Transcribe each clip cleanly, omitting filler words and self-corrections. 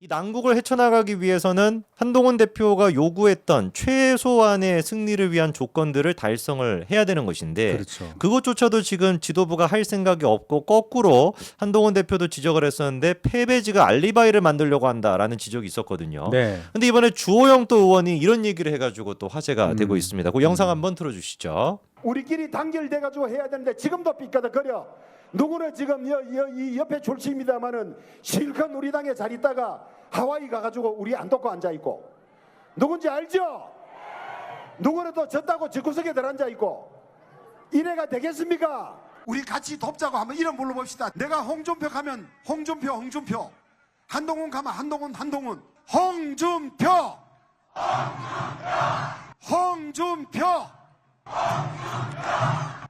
이 난국을 헤쳐나가기 위해서는 한동훈 대표가 요구했던 최소한의 승리를 위한 조건들을 달성을 해야 되는 것인데 그렇죠. 그것조차도 지금 지도부가 할 생각이 없고 거꾸로 한동훈 대표도 지적을 했었는데 패배지가 알리바이를 만들려고 한다라는 지적이 있었거든요. 네. 근데 이번에 주호영 또 의원이 이런 얘기를 해가지고 또 화제가 되고 있습니다. 그 영상 한번 틀어주시죠. 우리끼리 단결돼가지고 해야 되는데 지금도 삐까덕거려. 누구는 지금 이 옆에 출신입니다마는 실컷 우리 당에 잘 있다가 하와이 가가지고 우리 안 돕고 앉아 있고, 누군지 알죠? 누구는 또 졌다고 집구석에 들어앉아 있고. 이래가 되겠습니까? 우리 같이 돕자고 한번 이름 불러봅시다. 내가 홍준표 가면 홍준표, 한동훈 가면 한동훈, 홍준표,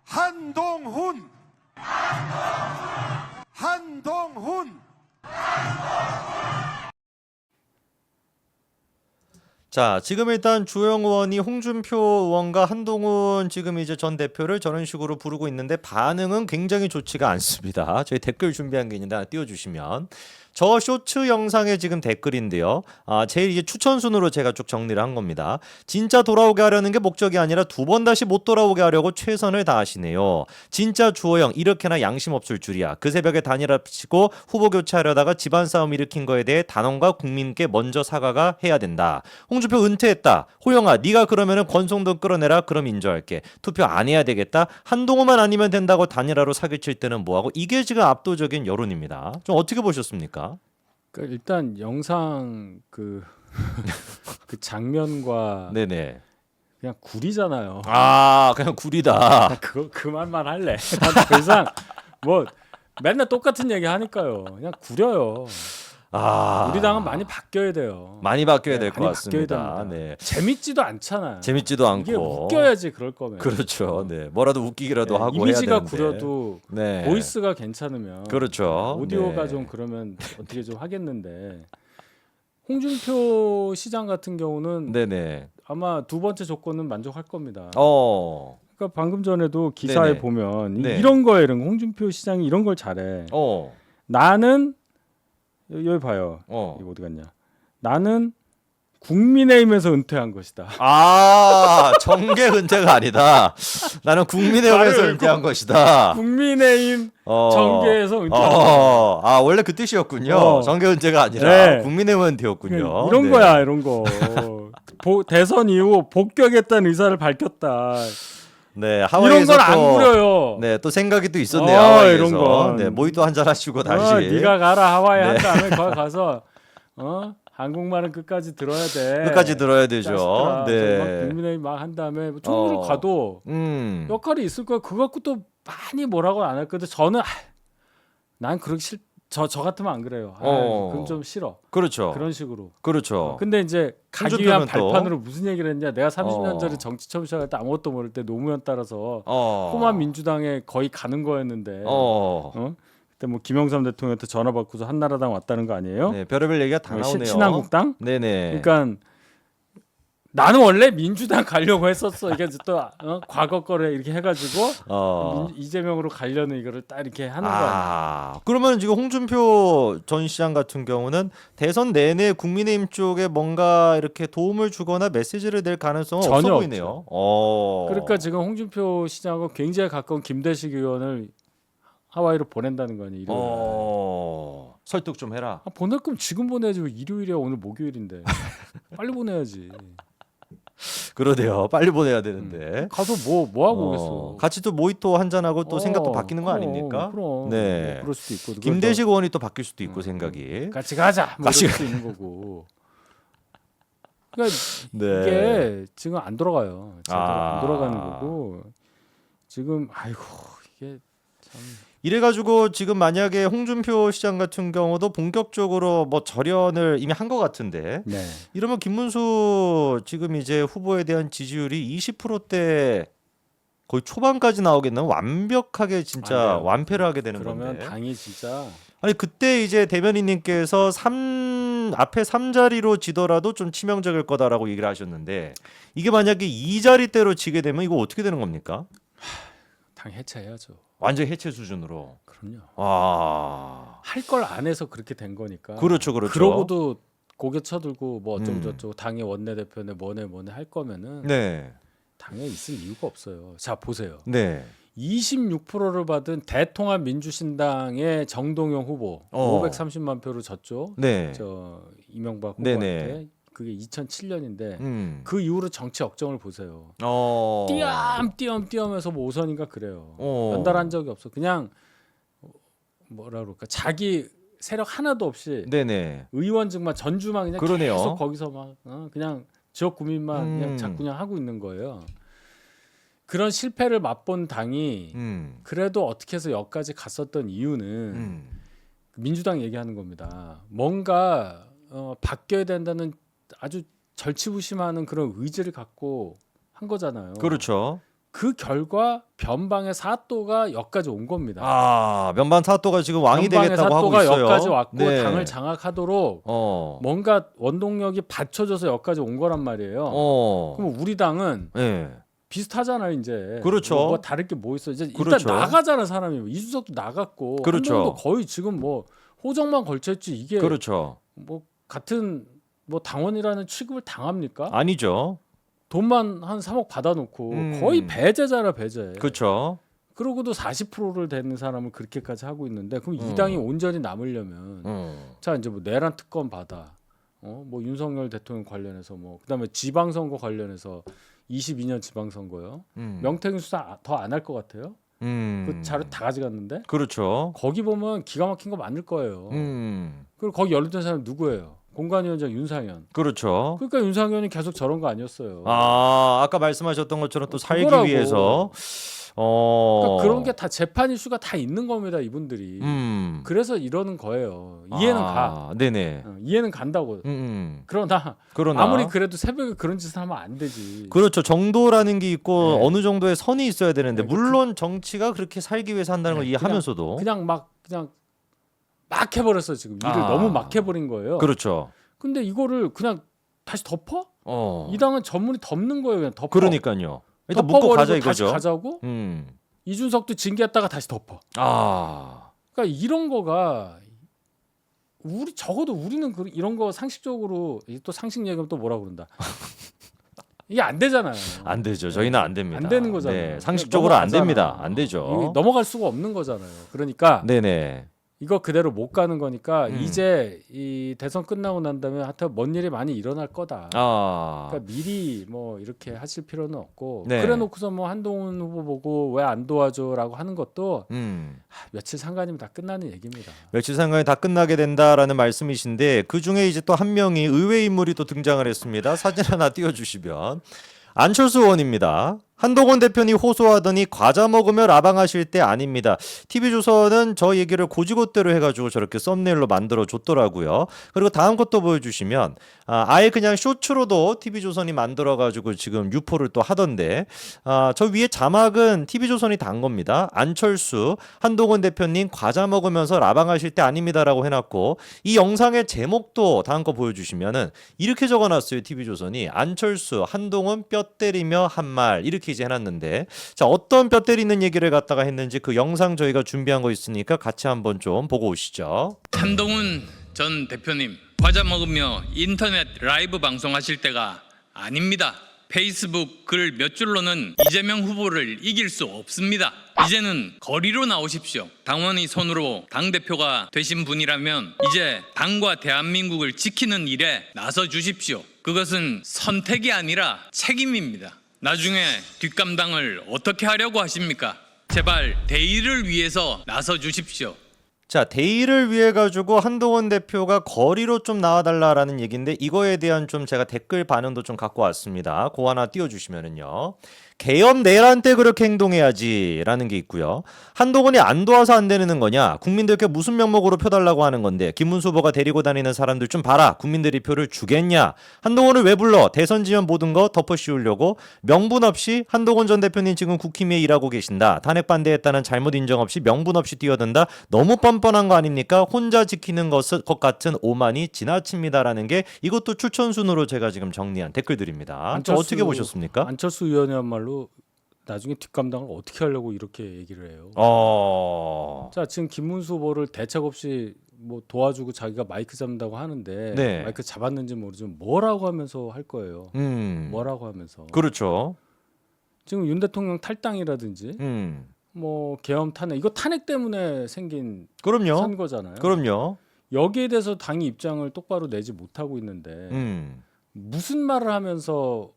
한동훈. 자, 지금 일단 주호영 의원이 홍준표 의원과 한동훈 지금 이제 전 대표를 저런 식으로 부르고 있는데 반응은 굉장히 좋지가 않습니다. 저희 댓글 준비한 게 있는데 하나 띄워주시면. 저 쇼츠 영상의 지금 댓글인데요. 제일 이제 추천 순으로 제가 쭉 정리를 한 겁니다. 진짜 돌아오게 하려는 게 목적이 아니라 두 번 다시 못 돌아오게 하려고 최선을 다하시네요. 진짜 주호영 이렇게나 양심 없을 줄이야. 그 새벽에 단일합치고 후보 교체하려다가 집안 싸움 일으킨 거에 대해 단원과 국민께 먼저 사과가 해야 된다. 홍준표 은퇴했다. 호영아 네가 그러면은 권성동 끌어내라. 그럼 인정할게. 투표 안 해야 되겠다. 한동훈만 아니면 된다고 단일화로 사기칠 때는 뭐하고. 이게 지금 압도적인 여론입니다. 좀 어떻게 보셨습니까? 그러니까 일단 영상 그 장면과 네네. 그냥 구리잖아요. 그냥 구리다. 그만만 할래. 난 더 이상 뭐 맨날 똑같은 얘기 하니까요. 그냥 구려요. 우리 당은 많이 바뀌어야 돼요. 많이 바뀌어야 될 것 많이 바뀌어야 같습니다. 됩니다. 네. 재밌지도 않잖아요. 재밌지도 않고. 이게 웃겨야지 그럴 거면. 그렇죠. 네. 뭐라도 웃기기라도 하고 이미지가 해야 되는데. 구려도 네. 보이스가 괜찮으면 그렇죠. 오디오가 네. 좀 그러면 어떻게 좀 하겠는데 홍준표 시장 같은 경우는 네네. 아마 두 번째 조건은 만족할 겁니다. 그러니까 방금 전에도 기사에 네네. 보면 네. 이런 거에 홍준표 시장이 이런 걸 잘해. 나는 여기 봐요. 이거 어디 갔냐? 나는 국민의힘에서 은퇴한 것이다. 정계 은퇴가 아니다. 나는 국민의힘에서 은퇴한 것이다. 국민의힘 정계에서 은퇴한 원래 그 뜻이었군요. 정계 은퇴가 아니라 네. 국민의힘 은퇴였군요. 이런 네. 거야, 이런 거. 대선 이후 복귀하겠다는 의사를 밝혔다. 네, 이런 건 안 또, 구려요. 네, 또 생각이 또 있었네요. 하와이에서. 이런 건. 네, 모히또 한잔 하시고 다시. 네가 가라 하와이 네. 한 다음에 거기 가서 한국말은 끝까지 들어야 돼. 끝까지 들어야 되죠. 자식들아. 네. 국민의힘 막 한 다음에 총으로 가도 역할이 있을 거야. 그거 갖고 또 많이 뭐라고 안 할 건데 저는 난 그렇게 저 같으면 안 그래요. 그럼 좀 싫어. 그렇죠. 그런 식으로. 그렇죠. 근데 이제 가기 위한 홍준표는 또. 발판으로 무슨 얘기를 했냐? 내가 30년 전에 정치 처음 시작할 때 아무것도 모를 때 노무현 따라서 꼬만 민주당에 거의 가는 거였는데. 그때 뭐 김영삼 대통령한테 전화 받고서 한나라당 왔다는 거 아니에요? 네, 별의별 얘기가 다 나오네요. 신한국당? 네네. 그러니까 나는 원래 민주당 가려고 했었어. 이게 또 과거 거래 이렇게 해가지고 이재명으로 가려는 이거를 딱 이렇게 하는 거야. 그러면 지금 홍준표 전 시장 같은 경우는 대선 내내 국민의힘 쪽에 뭔가 이렇게 도움을 주거나 메시지를 낼 가능성은 전혀 없어 보이네요. 그러니까 지금 홍준표 시장하고 굉장히 가까운 김대식 의원을 하와이로 보낸다는 거 아니에요? 설득 좀 해라. 보낼 거면 지금 보내야지. 일요일이야. 오늘 목요일인데 빨리 보내야지. 그러네요. 빨리 보내야 되는데. 가서 뭐 하고 오겠어. 같이 또 모히또 한잔 하고 또 생각도 바뀌는 거 아닙니까? 그럼. 네. 뭐 그럴 수도 있고. 김대식 의원이 또 바뀔 수도 있고 생각이. 같이 가자. 뭐 같이 이럴 수도 있는 거고. 그러니까 네. 이게 지금 안 돌아가요. 안 돌아가는 거고. 지금 이게 참. 이래가지고 지금 만약에 홍준표 시장 같은 경우도 본격적으로 뭐 절연을 이미 한 것 같은데 네. 이러면 김문수 지금 이제 후보에 대한 지지율이 20%대 거의 초반까지 나오겠네요. 완벽하게 진짜 완패를 하게 되는 그러면 건데. 당이 진짜 아니 그때 이제 대변인님께서 앞에 3자리로 지더라도 좀 치명적일 거다라고 얘기를 하셨는데 이게 만약에 2자리대로 지게 되면 이거 어떻게 되는 겁니까? 당 해체해야죠. 완전 해체 수준으로. 그럼요. 아. 할 걸 안 해서 그렇게 된 거니까. 그렇죠. 그러고도 고개 쳐들고 뭐 어쩌고 음. 저쩌고 당의 원내대표네 뭐네 할 거면은 네. 당에 있을 이유가 없어요. 자 보세요. 네. 26%를 받은 대통합민주신당의 정동영 후보 530만 표로 졌죠. 네. 저 이명박 네네. 후보한테. 그게 2007년인데 그 그 이후로 정치 역정을 보세요. 띄엄띄엄해서 뭐 5선인가 그래요. 연달한 적이 없어. 그냥 뭐라 그럴까 자기 세력 하나도 없이 네네. 의원직만 전주만 그냥 그러네요. 계속 거기서 막 그냥 지역 구민만 그냥 자꾸 그냥 하고 있는 거예요. 그런 실패를 맛본 당이 그래도 어떻게 해서 여기까지 갔었던 이유는 민주당 얘기하는 겁니다. 뭔가 바뀌어야 된다는 아주 절치부심하는 그런 의지를 갖고 한 거잖아요. 그렇죠. 그 결과 변방의 사또가 여기까지 온 겁니다. 아, 면반 사또가 지금 왕이 되겠다고 하고 사또가 있어요. 여기까지 왔고 네. 당을 장악하도록 뭔가 원동력이 받쳐져서 여기까지 온 거란 말이에요. 그럼 우리 당은 네. 비슷하잖아요, 이제. 그렇죠. 뭐 다를 게 뭐 있어? 이제 그렇죠. 일단 나가잖아 사람이. 이준석도 나갔고 그렇죠. 한동훈도 거의 지금 뭐 호적만 걸쳤지 이게 그렇죠. 뭐 같은 뭐 당원이라는 취급을 당합니까? 아니죠. 돈만 한 3억 받아놓고 거의 배제잖아 배제. 그렇죠. 그러고도 40%를 되는 사람을 그렇게까지 하고 있는데 그럼 이 당이 온전히 남으려면 자 이제 뭐 내란 특검 받아, 뭐 윤석열 대통령 관련해서 뭐 그다음에 지방선거 관련해서 22년 지방선거요. 명태균 수사 더 안 할 것 같아요. 그 자료 다 가져갔는데. 그렇죠. 거기 보면 기가 막힌 거 많을 거예요. 그리고 거기 연루된 사람 누구예요? 공관위원장 윤상현. 그렇죠. 그러니까 윤상현이 계속 저런 거 아니었어요. 아, 아까 말씀하셨던 것처럼 또 살기 그거라고. 위해서 그러니까 그런 게 다 재판 이슈가 다 있는 겁니다, 이분들이. 그래서 이러는 거예요. 이해는 가. 네네. 이해는 간다고. 그러나 아무리 그래도 새벽에 그런 짓을 하면 안 되지. 그렇죠. 정도라는 게 있고 네. 어느 정도의 선이 있어야 되는데 네, 물론 정치가 그렇게 살기 위해서 한다는 걸 이해하면서도 그냥 막 해버렸어 지금. 일을 너무 막 해버린 거예요. 그렇죠. 근데 이거를 그냥 다시 덮어? 어. 이 당은 전문이 덮는 거예요. 그냥 덮어. 그러니까요. 일단 묶고 덮어버리고 가자 다시 이거죠. 가자고. 이준석도 징계했다가 다시 덮어. 그러니까 이런 거가 적어도 우리는 이런 거 상식적으로 또 상식 얘기하면 또 뭐라 그런다. 이게 안 되잖아요. 안 되죠. 저희는 안 됩니다. 안 되는 거잖아요. 네, 상식적으로 안 넘어가잖아. 됩니다. 안 되죠. 넘어갈 수가 없는 거잖아요. 그러니까 네네. 이거 그대로 못 가는 거니까 이제 이 대선 끝나고 난 다음에 하여튼 뭔 일이 많이 일어날 거다. 그러니까 미리 뭐 이렇게 하실 필요는 없고 네. 그래놓고서 뭐 한동훈 후보 보고 왜 안 도와줘라고 하는 것도 며칠 상관이면 다 끝나는 얘기입니다. 며칠 상관이 다 끝나게 된다라는 말씀이신데 그 중에 이제 또 한 명이 의외 인물이 또 등장을 했습니다. 사진 하나 띄워주시면 안철수 의원입니다. 한동훈 대표님 호소하더니 과자 먹으며 라방하실 때 아닙니다. TV조선은 저 얘기를 고지고대로 해가지고 저렇게 썸네일로 만들어줬더라고요. 그리고 다음 것도 보여주시면 아예 그냥 쇼츠로도 TV조선이 만들어가지고 지금 유포를 또 하던데 저 위에 자막은 TV조선이 단 겁니다. 안철수, 한동훈 대표님 과자 먹으면서 라방하실 때 아닙니다라고 해놨고 이 영상의 제목도 다음 거 보여주시면은 이렇게 적어놨어요. TV조선이 안철수, 한동훈 뼈 때리며 한 말 이렇게 이제 해놨는데 자 어떤 뼈 때리는 얘기를 갖다가 했는지 그 영상 저희가 준비한 거 있으니까 같이 한번 좀 보고 오시죠. 한동훈 전 대표님 과자 먹으며 인터넷 라이브 방송하실 때가 아닙니다. 페이스북 글 몇 줄로는 이재명 후보를 이길 수 없습니다. 이제는 거리로 나오십시오. 당원의 손으로 당대표가 되신 분이라면 이제 당과 대한민국을 지키는 일에 나서 주십시오. 그것은 선택이 아니라 책임입니다. 나중에 뒷감당을 어떻게 하려고 하십니까? 제발 대의를 위해서 나서 주십시오. 자, 대의를 위해 가지고 한동훈 대표가 거리로 좀 나와달라라는 얘기인데 이거에 대한 좀 제가 댓글 반응도 좀 갖고 왔습니다. 그거 하나 띄워주시면은요. 계엄 내란 때 그렇게 행동해야지라는 게 있고요. 한동훈이 안 도와서 안 되는 거냐? 국민들께 무슨 명목으로 표 달라고 하는 건데 김문수 후보가 데리고 다니는 사람들 좀 봐라. 국민들이 표를 주겠냐? 한동훈을 왜 불러? 대선 지연 모든 거 덮어 씌우려고 명분 없이 한동훈 전 대표님 지금 국힘에 일하고 계신다. 탄핵 반대했다는 잘못 인정 없이 명분 없이 뛰어든다. 너무 뻔뻔한 거 아닙니까? 혼자 지키는 것 같은 오만이 지나칩니다라는 게 이것도 추천순으로 제가 지금 정리한 댓글들입니다. 어떻게 보셨습니까? 안철수 의원이야말로 나중에 뒷감당을 어떻게 하려고 이렇게 얘기를 해요. 자, 지금 김문수 후보를 대책 없이 뭐 도와주고 자기가 마이크 잡는다고 하는데 네. 마이크 잡았는지 모르지만 뭐라고 하면서 할 거예요. 뭐라고 하면서. 그렇죠. 지금 윤 대통령 탈당이라든지 뭐 계엄 탄핵 이거 탄핵 때문에 생긴 그럼요. 선거잖아요. 그럼요. 여기에 대해서 당이 입장을 똑바로 내지 못하고 있는데 무슨 말을 하면서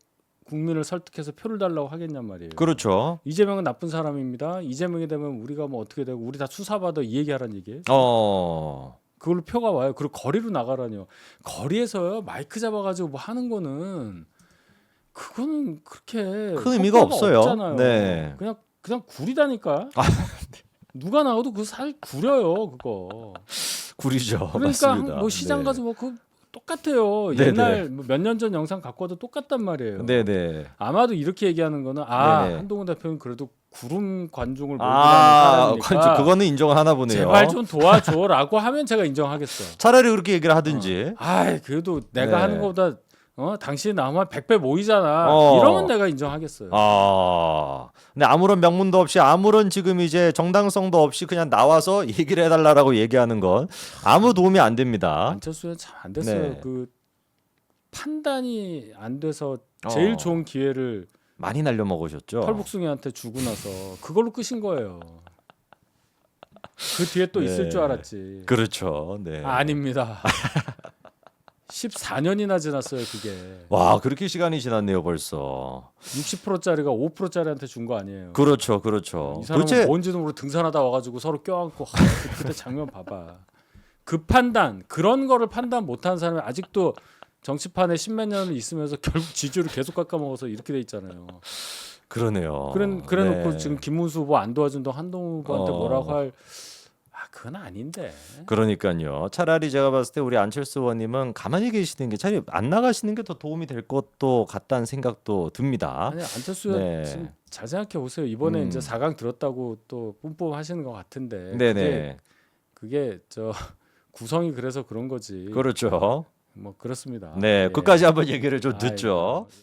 국민을 설득해서 표를 달라고 하겠냔 말이에요. 그렇죠. 이재명은 나쁜 사람입니다. 이재명이 되면 우리가 뭐 어떻게 되고 우리 다 수사받아 이 얘기하라는 얘기예요. 그걸로 표가 와요. 그리고 거리로 나가라니요. 거리에서요 마이크 잡아가지고 뭐 하는 거는 그거는 그렇게 큰 의미가 없어요. 없잖아요. 네. 그냥 구리다니까. 누가 나와도 그 살 구려요 그거. 구리죠. 그러니까 맞습니다. 뭐 시장 네. 가서 뭐 그 똑같아요. 네네. 옛날 몇 년 전 영상 갖고 와도 똑같단 말이에요. 네네. 아마도 이렇게 얘기하는 거는 네네. 한동훈 대표는 그래도 구름 관중을 몰고 다니는 사람이니까 그거는 인정하나 보네요. 제발 좀 도와줘라고 하면 제가 인정하겠어. 차라리 그렇게 얘기를 하든지. 그래도 내가 네. 하는 것보다 당신이 나만 100배 모이잖아. 이러면 내가 인정하겠어요. 근데 아무런 명분도 없이 아무런 지금 이제 정당성도 없이 그냥 나와서 얘기를 해달라고 얘기하는 건 아무 도움이 안 됩니다. 안철수는 참 안 됐어요. 네. 그 판단이 안 돼서 제일 좋은 기회를 많이 날려먹으셨죠. 털북숭이한테 주고 나서 그걸로 끄신 거예요. 그 뒤에 또 네. 있을 줄 알았지. 그렇죠. 네. 아닙니다. 14년이나 지났어요 그게. 와 그렇게 시간이 지났네요 벌써. 60%짜리가 5%짜리한테 준 거 아니에요. 그렇죠, 그렇죠. 이 사람은 도대체 뭔지도 모르고 등산하다 와가지고 서로 껴안고 그때 장면 봐봐. 그 판단 그런 거를 판단 못하는 사람이 아직도 정치판에 십몇 년을 있으면서 결국 지지율을 계속 깎아먹어서 이렇게 돼 있잖아요. 그러네요. 그래놓고 네. 지금 김문수 후보 안 도와준다고 한동훈 후보한테 뭐라고 할 그건 아닌데. 그러니까요. 차라리 제가 봤을 때 우리 안철수 의원님은 가만히 계시는 게 차라리 안 나가시는 게 더 도움이 될 것도 같다는 생각도 듭니다. 아니 안철수 네. 지금 잘 생각해 보세요. 이번에 이제 4강 들었다고 또 뿜뿜 하시는 것 같은데. 네네. 그게 저 구성이 그래서 그런 거지. 그렇죠. 뭐 그렇습니다. 네, 예. 끝까지 한번 얘기를 좀 아이고. 듣죠.